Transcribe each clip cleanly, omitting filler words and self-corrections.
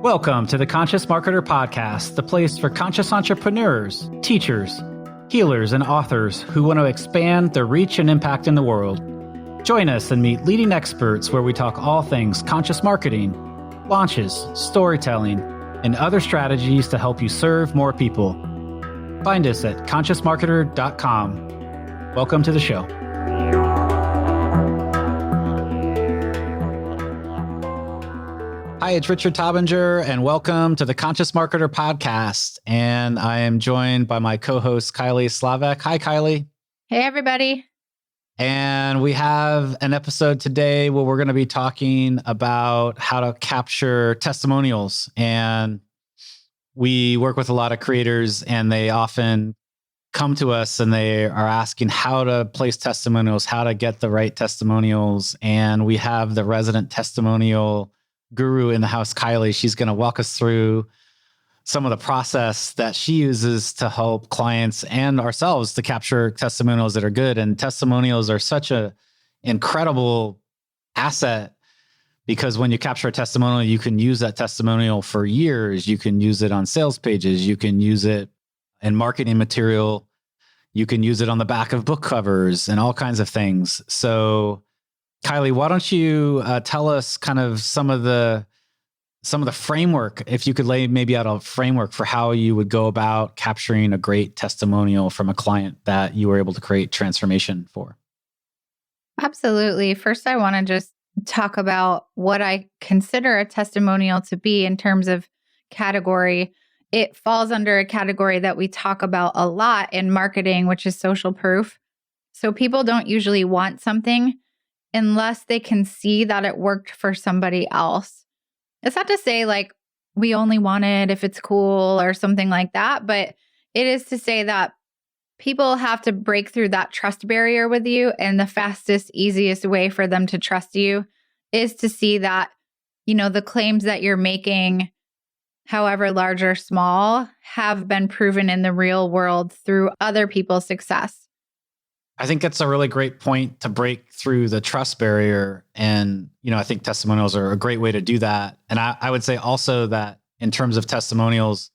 Welcome to the Conscious Marketer Podcast, the place for conscious entrepreneurs, teachers, healers, and authors who want to expand their reach and impact in the world. Join us and meet leading experts where we talk all things conscious marketing, launches, storytelling, and other strategies to help you serve more people. Find us at consciousmarketer.com. Welcome to the show. Hi, it's Richard Taubinger, and welcome to the Conscious Marketer Podcast. And I am joined by my co-host, Kylie Slavik. Hi, Kylie. Hey, everybody. And we have an episode today where we're going to be talking about how to capture testimonials. And we work with a lot of creators, and they often come to us and they are asking how to place testimonials, how to get the right testimonials. And we have the resident testimonial guru in the house, Kylie. She's going to walk us through some of the process that she uses to help clients and ourselves to capture testimonials that are good. And testimonials are such an incredible asset because when you capture a testimonial, you can use that testimonial for years. You can use it on sales pages. You can use it in marketing material. You can use it on the back of book covers and all kinds of things. So Kylie, why don't you tell us kind of some of the framework, if you could lay maybe out a framework for how you would go about capturing a great testimonial from a client that you were able to create transformation for. Absolutely. First, I want to just talk about what I consider a testimonial to be in terms of category. It falls under a category that we talk about a lot in marketing, which is social proof. So people don't usually want something unless they can see that it worked for somebody else. It's not to say like we only want it if it's cool or something like that, but it is to say that people have to break through that trust barrier with you. And the fastest, easiest way for them to trust you is to see that, the claims that you're making, however large or small, have been proven in the real world through other people's success. I think that's a really great point to break through the trust barrier. And, I think testimonials are a great way to do that. And I would say also that in terms of testimonials,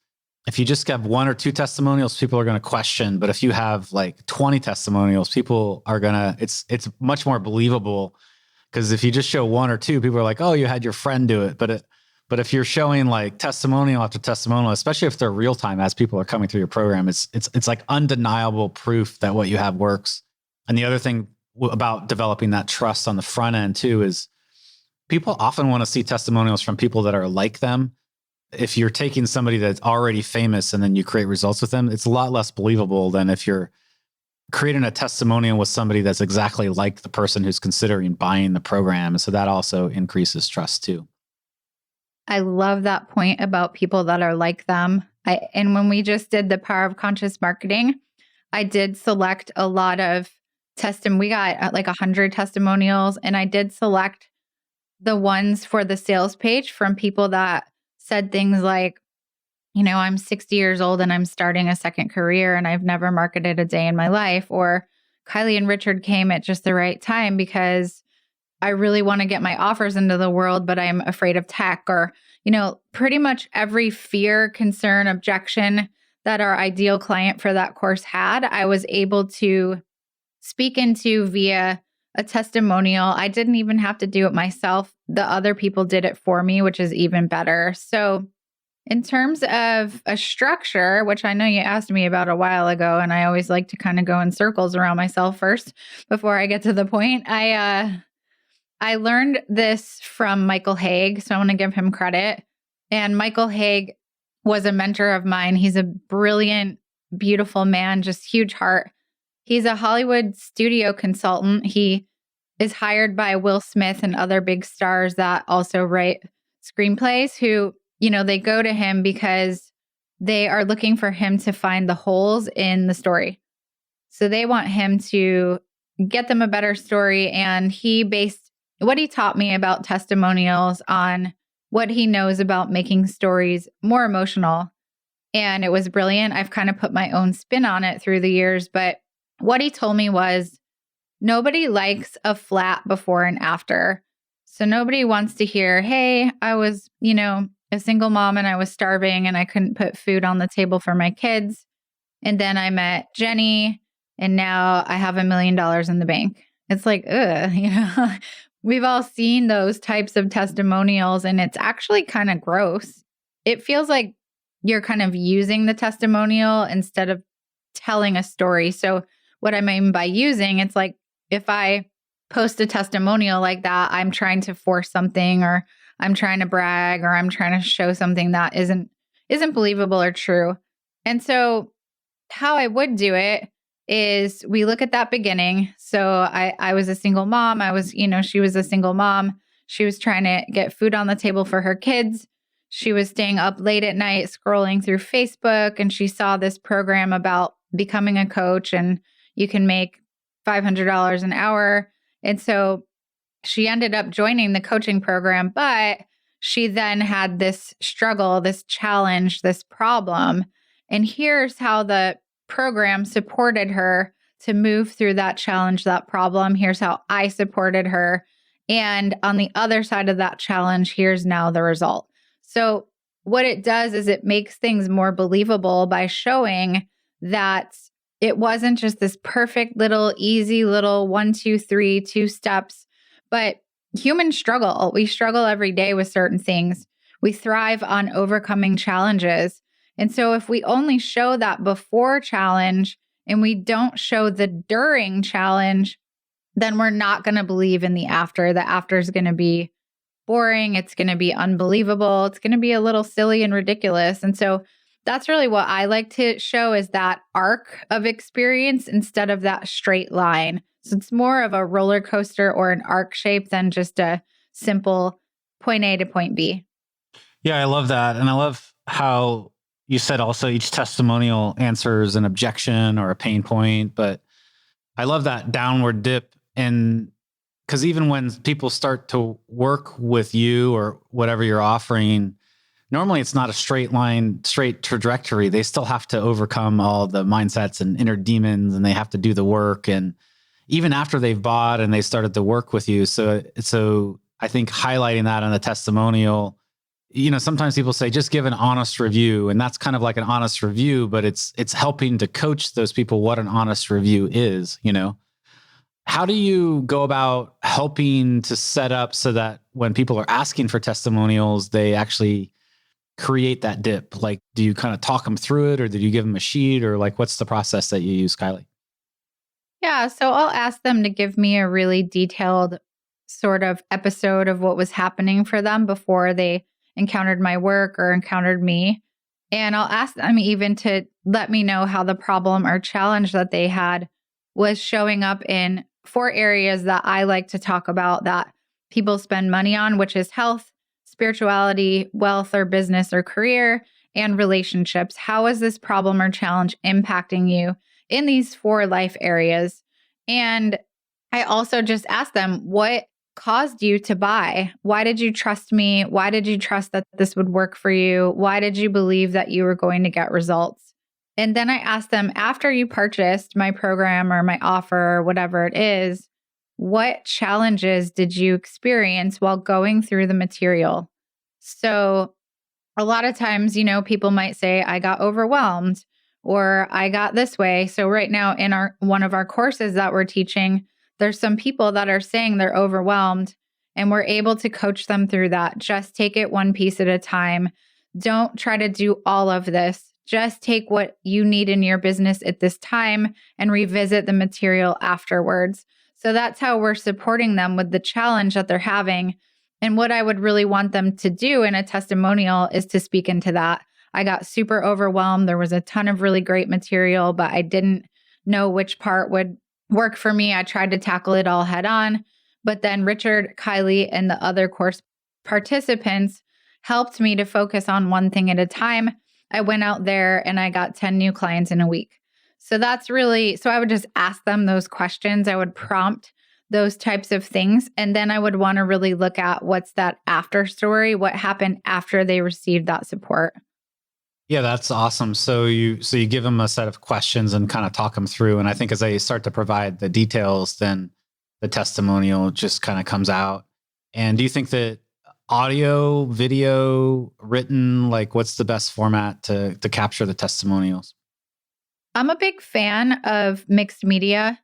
if you just have one or two testimonials, people are going to question. But if you have like 20 testimonials, people are going to, it's much more believable. Because if you just show one or two, people are like, oh, you had your friend do it. But if you're showing like testimonial after testimonial, especially if they're real time as people are coming through your program, it's like undeniable proof that what you have works. And the other thing about developing that trust on the front end too is people often want to see testimonials from people that are like them. If you're taking somebody that's already famous and then you create results with them, it's a lot less believable than if you're creating a testimonial with somebody that's exactly like the person who's considering buying the program. And so that also increases trust too. I love that point about people that are like them. And when we just did the Power of Conscious Marketing, I did select a lot of we got like 100 testimonials, and I did select the ones for the sales page from people that said things like, I'm 60 years old and I'm starting a second career and I've never marketed a day in my life. Or Kylie and Richard came at just the right time because I really want to get my offers into the world, but I'm afraid of tech. Or, pretty much every fear, concern, objection that our ideal client for that course had, I was able to speak into via a testimonial. I didn't even have to do it myself. The other people did it for me, which is even better. So in terms of a structure, which I know you asked me about a while ago, and I always like to kind of go in circles around myself first before I get to the point. I learned this from Michael Haig, so I want to give him credit. And Michael Haig was a mentor of mine. He's a brilliant, beautiful man, just huge heart. He's a Hollywood studio consultant. He is hired by Will Smith and other big stars that also write screenplays who, they go to him because they are looking for him to find the holes in the story. So they want him to get them a better story. And he based what he taught me about testimonials on what he knows about making stories more emotional. And it was brilliant. I've kind of put my own spin on it through the years, but what he told me was nobody likes a flat before and after. So nobody wants to hear, hey, I was, a single mom and I was starving and I couldn't put food on the table for my kids. And then I met Jenny and now I have $1 million in the bank. It's like, we've all seen those types of testimonials and it's actually kind of gross. It feels like you're kind of using the testimonial instead of telling a story. So what I mean by using, it's like if I post a testimonial like that, I'm trying to force something or I'm trying to brag or I'm trying to show something that isn't believable or true. And so how I would do it is we look at that beginning. So I was a single mom. She was a single mom. She was trying to get food on the table for her kids. She was staying up late at night scrolling through Facebook and she saw this program about becoming a coach and you can make $500 an hour. And so she ended up joining the coaching program, but she then had this struggle, this challenge, this problem. And here's how the program supported her to move through that challenge, that problem. Here's how I supported her. And on the other side of that challenge, here's now the result. So what it does is it makes things more believable by showing that it wasn't just this perfect little, easy little 1, 2, 3, 2 steps, but humans struggle. We struggle every day with certain things. We thrive on overcoming challenges. And so if we only show that before challenge and we don't show the during challenge, then we're not going to believe in the after. The after is going to be boring. It's going to be unbelievable. It's going to be a little silly and ridiculous. And so that's really what I like to show is that arc of experience instead of that straight line. So it's more of a roller coaster or an arc shape than just a simple point A to point B. Yeah, I love that. And I love how you said also each testimonial answers an objection or a pain point. But I love that downward dip. And because even when people start to work with you or whatever you're offering, normally it's not a straight line, straight trajectory. They still have to overcome all the mindsets and inner demons and they have to do the work. And even after they've bought and they started to work with you. So I think highlighting that on the testimonial, sometimes people say, just give an honest review. And that's kind of like an honest review, but it's helping to coach those people what an honest review is, How do you go about helping to set up so that when people are asking for testimonials, they actually create that dip? Like, do you kind of talk them through it or did you give them a sheet or like, what's the process that you use, Kylie? Yeah. So I'll ask them to give me a really detailed sort of episode of what was happening for them before they encountered my work or encountered me. And I'll ask them even to let me know how the problem or challenge that they had was showing up in 4 areas that I like to talk about that people spend money on, which is health, spirituality, wealth or business or career, and relationships. How is this problem or challenge impacting you in these 4 life areas? And I also just ask them, what caused you to buy? Why did you trust me? Why did you trust that this would work for you? Why did you believe that you were going to get results? And then I ask them, after you purchased my program or my offer or whatever it is, what challenges did you experience while going through the material? So a lot of times, people might say, I got overwhelmed or I got this way. So right now in one of our courses that we're teaching, there's some people that are saying they're overwhelmed and we're able to coach them through that. Just take it one piece at a time. Don't try to do all of this. Just take what you need in your business at this time and revisit the material afterwards. So that's how we're supporting them with the challenge that they're having. And what I would really want them to do in a testimonial is to speak into that. I got super overwhelmed. There was a ton of really great material, but I didn't know which part would work for me. I tried to tackle it all head on. But then Richard, Kylie, and the other course participants helped me to focus on one thing at a time. I went out there and I got 10 new clients in a week. So I would just ask them those questions. I would prompt those types of things. And then I would want to really look at what's that after story, what happened after they received that support. Yeah, that's awesome. So you give them a set of questions and kind of talk them through. And I think as they start to provide the details, then the testimonial just kind of comes out. And do you think that audio, video, written? Like, what's the best format to capture the testimonials? I'm a big fan of mixed media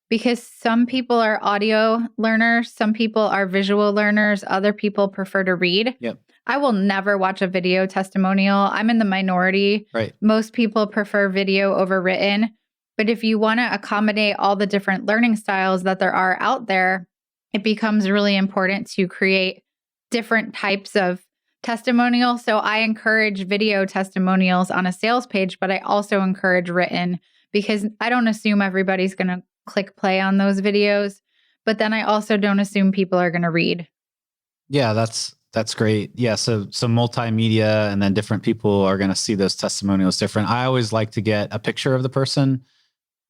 because some people are audio learners, some people are visual learners, other people prefer to read. Yep. I will never watch a video testimonial. I'm in the minority. Right. Most people prefer video over written. But if you want to accommodate all the different learning styles that there are out there, it becomes really important to create different types of testimonials. So I encourage video testimonials on a sales page, but I also encourage written because I don't assume everybody's going to click play on those videos. But then I also don't assume people are going to read. Yeah, that's great. Yeah, so multimedia, and then different people are going to see those testimonials different. I always like to get a picture of the person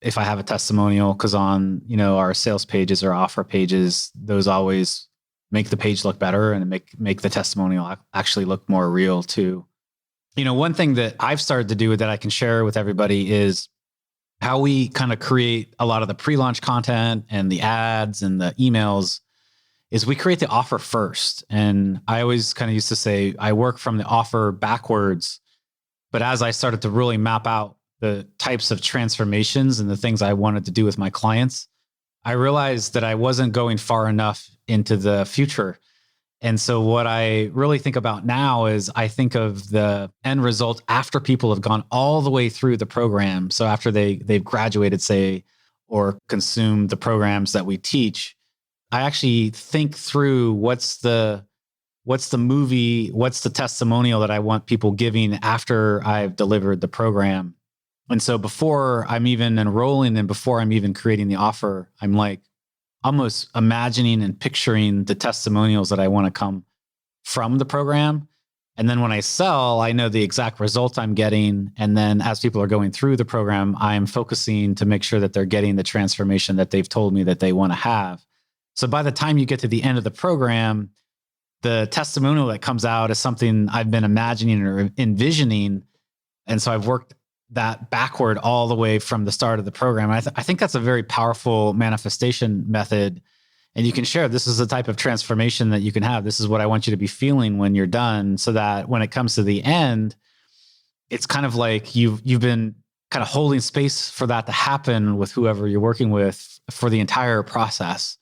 if I have a testimonial, because on our sales pages or offer pages, those always make the page look better and make the testimonial actually look more real too. One thing that I've started to do that I can share with everybody is how we kind of create a lot of the pre-launch content and the ads and the emails is we create the offer first. And I always kind of used to say, I work from the offer backwards. But as I started to really map out the types of transformations and the things I wanted to do with my clients, I realized that I wasn't going far enough into the future. And so what I really think about now is I think of the end result after people have gone all the way through the program. So after they've graduated, say, or consumed the programs that we teach, I actually think through what's the movie, what's the testimonial that I want people giving after I've delivered the program. And so before I'm even enrolling and before I'm even creating the offer, I'm like almost imagining and picturing the testimonials that I want to come from the program. And then when I sell, I know the exact result I'm getting. And then as people are going through the program, I'm focusing to make sure that they're getting the transformation that they've told me that they want to have. So by the time you get to the end of the program, the testimonial that comes out is something I've been imagining or envisioning. And so I've worked that backward all the way from the start of the program. I think that's a very powerful manifestation method. And you can share, this is the type of transformation that you can have. This is what I want you to be feeling when you're done, so that when it comes to the end, it's kind of like you've been kind of holding space for that to happen with whoever you're working with for the entire process.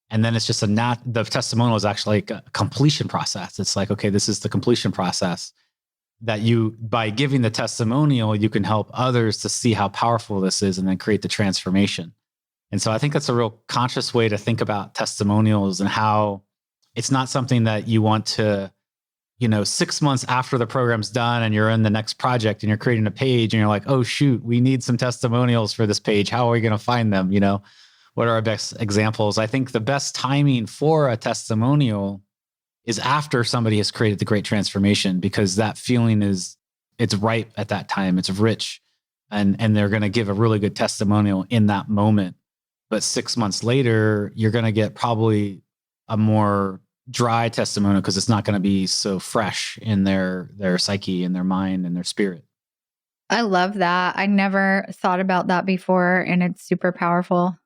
And then it's just the testimonial is actually like a completion process. It's like, okay, this is the completion process that by giving the testimonial, you can help others to see how powerful this is and then create the transformation. And so I think that's a real conscious way to think about testimonials and how it's not something that you want to, 6 months after the program's done and you're in the next project and you're creating a page and you're like, oh, shoot, we need some testimonials for this page. How are we going to find them? What are our best examples? I think the best timing for a testimonial is after somebody has created the great transformation, because that feeling it's ripe at that time. It's rich, and they're going to give a really good testimonial in that moment. But 6 months later, you're going to get probably a more dry testimonial because it's not going to be so fresh in their psyche and their mind and their spirit. I love that. I never thought about that before, and it's super powerful.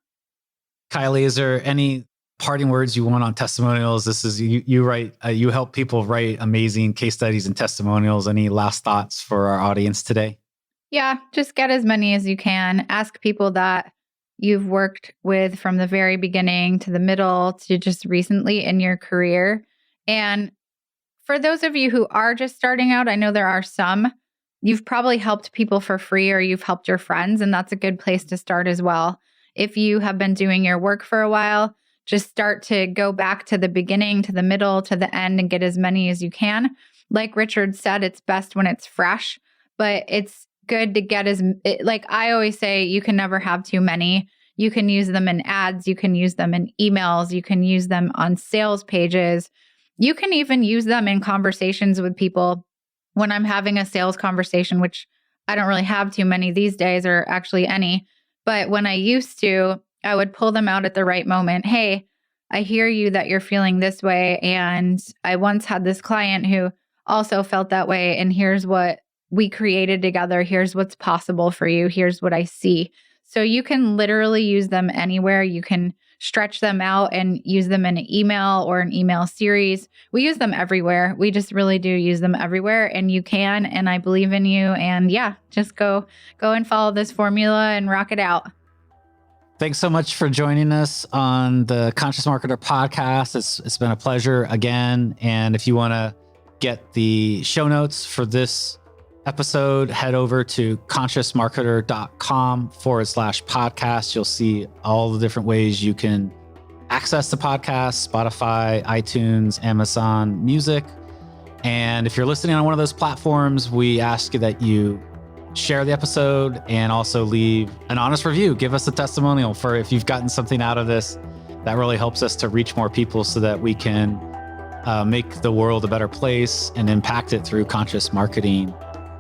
Kylie, is there any parting words you want on testimonials? This is you write, you help people write amazing case studies and testimonials. Any last thoughts for our audience today? Yeah, just get as many as you can. Ask people that you've worked with from the very beginning to the middle to just recently in your career. And for those of you who are just starting out, I know there are some, you've probably helped people for free or you've helped your friends, and that's a good place to start as well. If you have been doing your work for a while, just start to go back to the beginning, to the middle, to the end, and get as many as you can. Like Richard said, it's best when it's fresh, but it's good to get like I always say, you can never have too many. You can use them in ads. You can use them in emails. You can use them on sales pages. You can even use them in conversations with people. When I'm having a sales conversation, which I don't really have too many these days, or actually any, but when I used to, I would pull them out at the right moment. Hey, I hear you that you're feeling this way. And I once had this client who also felt that way. And here's what we created together. Here's what's possible for you. Here's what I see. So you can literally use them anywhere. You can stretch them out and use them in an email or an email series. We use them everywhere. We just really do use them everywhere, and you can, and I believe in you. And yeah, just go and follow this formula and rock it out. Thanks so much for joining us on the Conscious Marketer podcast. It's been a pleasure again. And if you want to get the show notes for this episode, head over to consciousmarketer.com/podcast. You'll see all the different ways you can access the podcast: Spotify, iTunes, Amazon Music. And if you're listening on one of those platforms, we ask you that you share the episode and also leave an honest review. Give us a testimonial for if you've gotten something out of this. That really helps us to reach more people so that we can make the world a better place and impact it through conscious marketing.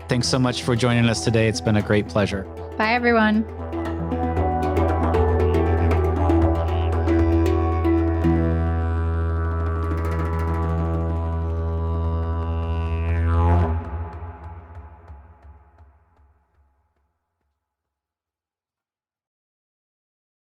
Thanks so much for joining us today. It's been a great pleasure. Bye, everyone.